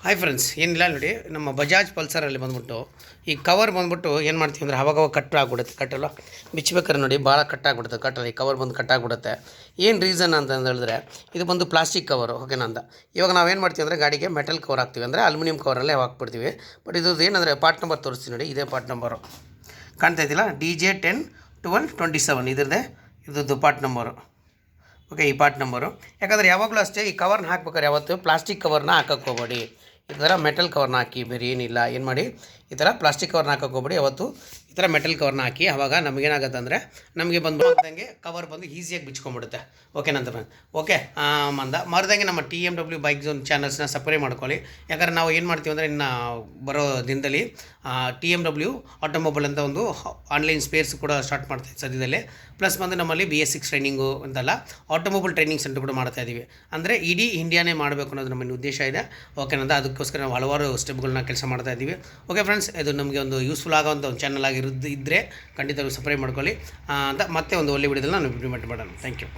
Hi friends, ಏನಿಲ್ಲ ನೋಡಿ, ನಮ್ಮ ಬಜಾಜ್ ಪಲ್ಸರಲ್ಲಿ ಬಂದ್ಬಿಟ್ಟು ಈ ಕವರ್ ಬಂದ್ಬಿಟ್ಟು ಏನು ಮಾಡ್ತೀವಿ ಅಂದರೆ ಅವಾಗವಾಗ ಕಟ್ ಆಗಿಬಿಡುತ್ತೆ. ಕಟ್ಟಲ್ಲ ಬಿಚ್ಚಬೇಕಾದ್ರೆ ನೋಡಿ ಭಾಳ ಕಟ್ಟಾಗ್ಬಿಡುತ್ತೆ. ಕಟ್ಟಲ್ಲಿ ಕವರ್ ಬಂದು ಕಟ್ಟಾಗ್ಬಿಡುತ್ತೆ. ಏನು ರೀಸನ್ ಅಂತ ಹೇಳಿದ್ರೆ ಇದು ಬಂದು ಪ್ಲಾಸ್ಟಿಕ್ ಕವರು, ಓಕೆನಾ ಅಂತ. ಇವಾಗ ನಾವೇನು ಮಾಡ್ತೀವಿ ಅಂದರೆ ಗಾಡಿಗೆ ಮೆಟಲ್ ಕವರ್ ಹಾಕ್ತೀವಿ, ಅಂದರೆ ಅಲ್ಯೂಮಿನಿಯಂ ಕವರಲ್ಲೇ ಹಾಕ್ಬಿಡ್ತೀವಿ. ಬಟ್ ಇದು ಏನಂದರೆ ಪಾರ್ಟ್ ನಂಬರ್ ತೋರಿಸ್ತೀವಿ ನೋಡಿ, ಇದೇ ಪಾರ್ಟ್ ನಂಬರು ಕಾಣ್ತಾ ಇದ್ದಿಲ್ಲ, DJ101227 ಇದ್ರದ್ದು ಪಾರ್ಟ್ ನಂಬರು. ಓಕೆ, ಈ ಪಾರ್ಟ್ ನಂಬರು. ಯಾಕಂದರೆ ಯಾವಾಗಲೂ ಅಷ್ಟೇ ಈ ಕವರ್ನ ಹಾಕ್ಬೇಕಾದ್ರೆ ಯಾವತ್ತು ಪ್ಲಾಸ್ಟಿಕ್ ಕವರ್ನ ಹಾಕಕ್ಕೆ ಹೋಗಬೇಡಿ. ಈ ಥರ ಮೆಟಲ್ ಕವರ್ನ ಹಾಕಿ, ಬೇರೆ ಏನಿಲ್ಲ. ಏನು ಮಾಡಿ, ಈ ಥರ ಪ್ಲಾಸ್ಟಿಕ್ ಕವರ್ನ ಹಾಕಕ್ಕೆ ಹೋಗ್ಬೇಡಿ. ಯಾವತ್ತು ಈ ಥರ ಮೆಟಲ್ ಕವರ್ನ ಹಾಕಿ, ಆವಾಗ ನಮಗೇನಾಗುತ್ತೆ ಅಂದರೆ ನಮಗೆ ಬಂದಂಗೆ ಕವರ್ ಬಂದು ಈಸಿಯಾಗಿ ಬಿಚ್ಕೊಂಡ್ಬಿಡುತ್ತೆ. ಓಕೆನಂತ ಫ್ರೆಂಡ್. ಓಕೆ, ಮರದಂಗೆ ನಮ್ಮ TMW ಬೈಕ್ ಝೋನ್ ಚಾನಲ್ಸ್ನ ಸಬ್ಸ್ಕ್ರೈಬ್ ಮಾಡ್ಕೊಳ್ಳಿ. ಯಾಕಂದರೆ ನಾವು ಏನು ಮಾಡ್ತೀವಿ ಅಂದರೆ ಇನ್ನು ಬರೋ ದಿನದಲ್ಲಿ TMW ಆಟೋಮೊಬೈಲ್ ಅಂತ ಒಂದು ಆನ್ಲೈನ್ ಸ್ಪೇರ್ಸ್ ಕೂಡ ಸ್ಟಾರ್ಟ್ ಮಾಡ್ತಾ ಇದ್ದೀವಿ ಸದ್ಯದಲ್ಲೇ. ಪ್ಲಸ್ ಬಂದು ನಮ್ಮಲ್ಲಿ BS6 ಟ್ರೈನಿಂಗು ಅಂತಲ್ಲ, ಆಟೋಮೊಬೈಲ್ ಟ್ರೈನಿಂಗ್ ಸೆಂಟರ್ ಕೂಡ ಮಾಡ್ತಾ ಇದ್ದೀವಿ. ಅಂದರೆ ಇಡೀ ಇಂಡಿಯಾನೇ ಮಾಡಬೇಕು ಅನ್ನೋದು ನಮ್ಮ ಉದ್ದೇಶ ಇದೆ. ಓಕೆನಂತ, ಅದಕ್ಕೋಸ್ಕರ ನಾವು ಹಲವಾರು ಸ್ಟೆಪ್ಗಳನ್ನ ಕೆಲಸ ಮಾಡ್ತಾ ಇದ್ದೀವಿ. ಓಕೆ ಫ್ರೆಂಡ್ಸ್, ಇದು ನಮಗೆ ಒಂದು ಯೂಸ್ಫುಲ್ ಆಗೋವಂಥ ಒಂದು ಚಾನಲ್ ಇದ್ದರೆ ಖಂಡಿತ ಸಬ್ಸ್ಕ್ರೈಬ್ ಮಾಡ್ಕೊಳ್ಳಿ ಅಂತ. ಮತ್ತೆ ಒಂದು ಒಳ್ಳೆ ವಿಡಿಯೋದಲ್ಲಿ ನಾನು ಇಂಪ್ಲಿಮೆಂಟ್ ಮಾಡೋಣ. Thank you.